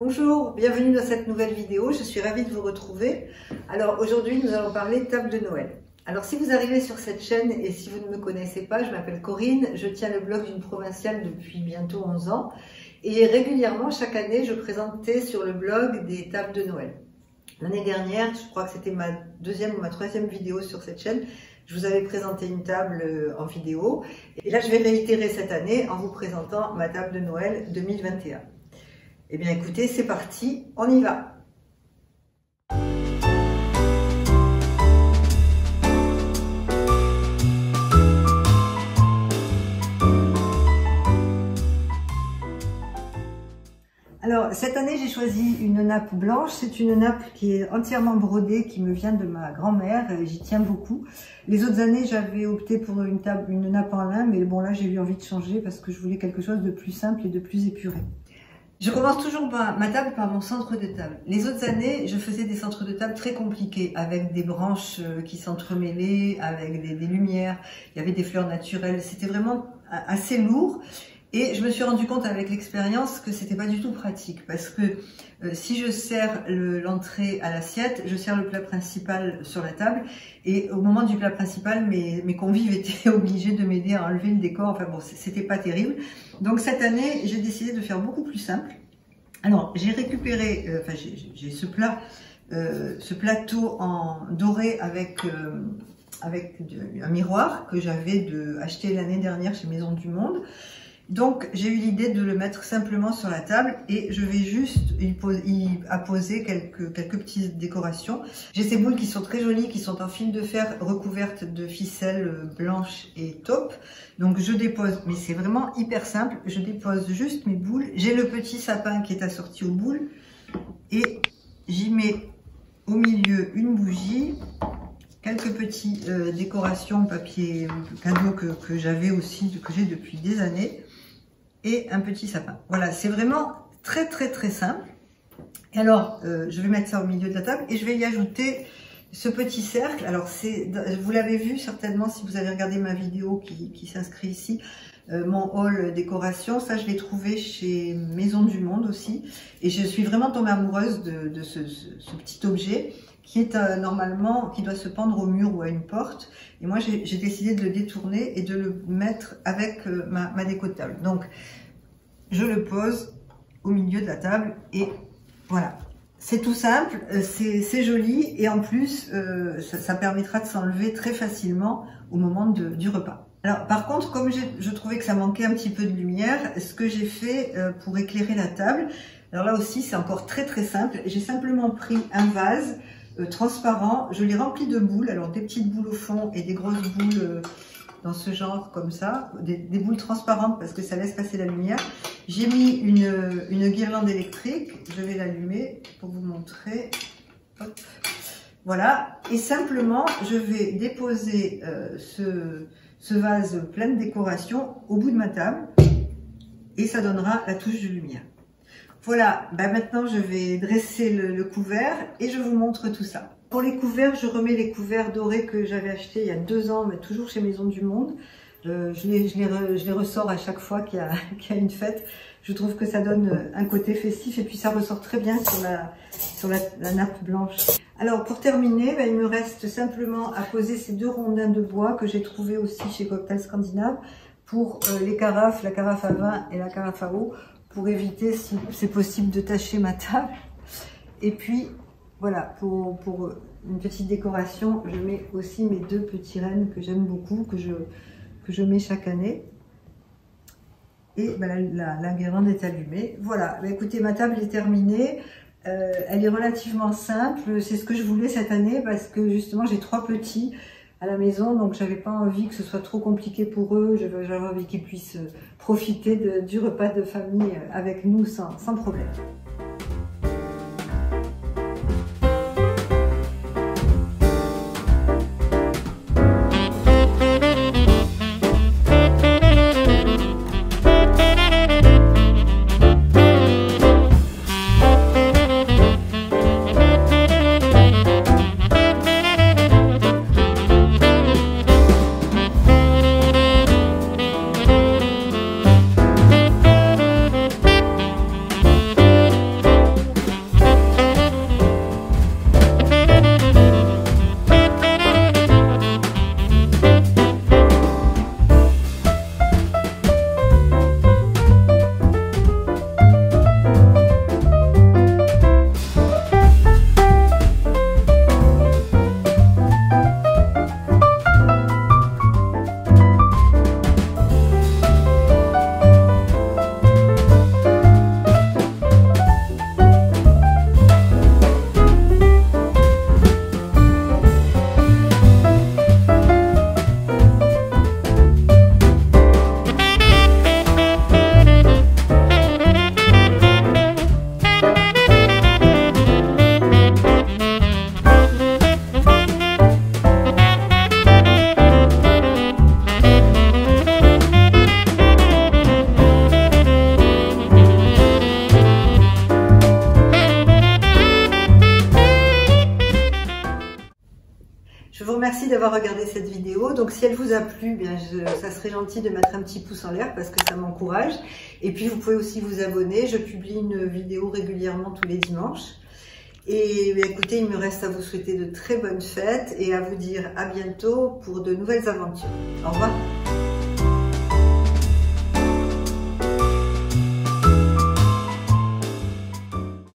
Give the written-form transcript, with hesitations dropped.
Bonjour, bienvenue dans cette nouvelle vidéo, je suis ravie de vous retrouver. Alors aujourd'hui nous allons parler table de Noël. Alors si vous arrivez sur cette chaîne et si vous ne me connaissez pas, je m'appelle Corinne, je tiens le blog d'une provinciale depuis bientôt 11 ans et régulièrement chaque année je présentais sur le blog des tables de Noël. L'année dernière, je crois que c'était ma deuxième ou ma troisième vidéo sur cette chaîne, je vous avais présenté une table en vidéo et là je vais réitérer cette année en vous présentant ma table de Noël 2021. Eh bien écoutez, c'est parti, on y va. Alors cette année j'ai choisi une nappe blanche, c'est une nappe qui est entièrement brodée, qui me vient de ma grand-mère, j'y tiens beaucoup. Les autres années j'avais opté pour une nappe en lin, mais bon là j'ai eu envie de changer parce que je voulais quelque chose de plus simple et de plus épuré. Je commence toujours ma table par mon centre de table. Les autres années, je faisais des centres de table très compliqués, avec des branches qui s'entremêlaient, avec des lumières, il y avait des fleurs naturelles. C'était vraiment assez lourd. Et je me suis rendu compte avec l'expérience que c'était pas du tout pratique, parce que si je sers l'entrée à l'assiette, je sers le plat principal sur la table, et au moment du plat principal, mes convives étaient obligés de m'aider à enlever le décor. Enfin bon, c'était pas terrible. Donc cette année, j'ai décidé de faire beaucoup plus simple. Alors j'ai récupéré, j'ai ce plateau en doré avec un miroir que j'avais acheté l'année dernière chez Maison du Monde. Donc j'ai eu l'idée de le mettre simplement sur la table et je vais juste y apposer quelques petites décorations. J'ai ces boules qui sont très jolies, qui sont en fil de fer recouvertes de ficelle blanche et taupe. Donc je dépose, mais c'est vraiment hyper simple, je dépose juste mes boules. J'ai le petit sapin qui est assorti aux boules et j'y mets au milieu une bougie, quelques petites décorations papier cadeau que j'avais aussi, que j'ai depuis des années, et un petit sapin. Voilà, c'est vraiment très simple. Et alors, je vais mettre ça au milieu de la table et je vais y ajouter ce petit cercle. Alors, vous l'avez vu certainement si vous avez regardé ma vidéo qui s'inscrit ici, mon haul décoration. Ça, je l'ai trouvé chez Maison du Monde aussi. Et je suis vraiment tombée amoureuse de ce petit objet qui est normalement, qui doit se pendre au mur ou à une porte. Et moi, j'ai décidé de le détourner et de le mettre avec ma déco de table. Donc, je le pose au milieu de la table et voilà. C'est tout simple, c'est joli et en plus, ça permettra de s'enlever très facilement au moment du repas. Alors, par contre, comme je trouvais que ça manquait un petit peu de lumière, ce que j'ai fait pour éclairer la table, alors là aussi, c'est encore très simple. J'ai simplement pris un vase transparent, je l'ai rempli de boules, alors des petites boules au fond et des grosses boules dans ce genre comme ça, des boules transparentes parce que ça laisse passer la lumière. J'ai mis une guirlande électrique, je vais l'allumer pour vous montrer. Hop. Voilà, et simplement je vais déposer ce vase plein de décoration au bout de ma table et ça donnera la touche de lumière. Voilà, maintenant je vais dresser le couvert et je vous montre tout ça. Pour les couverts, je remets les couverts dorés que j'avais achetés il y a 2 ans, mais toujours chez Maison du Monde. Je les ressors à chaque fois qu'il y a une fête. Je trouve que ça donne un côté festif et puis ça ressort très bien sur la nappe blanche. Alors pour terminer, il me reste simplement à poser ces 2 rondins de bois que j'ai trouvés aussi chez Cocktail Scandinave pour les carafes, la carafe à vin et la carafe à eau, pour éviter, si c'est possible, de tacher ma table. Et puis, voilà, pour une petite décoration, je mets aussi mes 2 petits rennes que j'aime beaucoup, que je mets chaque année. Et la guirlande est allumée. Voilà, écoutez, ma table est terminée. Elle est relativement simple. C'est ce que je voulais cette année parce que justement, j'ai 3 petits à la maison, donc j'avais pas envie que ce soit trop compliqué pour eux. J'avais envie qu'ils puissent profiter du repas de famille avec nous sans problème. remercie d'avoir regardé cette vidéo. Donc si elle vous a plu, bien, ça serait gentil de mettre un petit pouce en l'air parce que ça m'encourage. Et puis vous pouvez aussi vous abonner. Je publie une vidéo régulièrement tous les dimanches. Et écoutez, il me reste à vous souhaiter de très bonnes fêtes et à vous dire à bientôt pour de nouvelles aventures. Au revoir.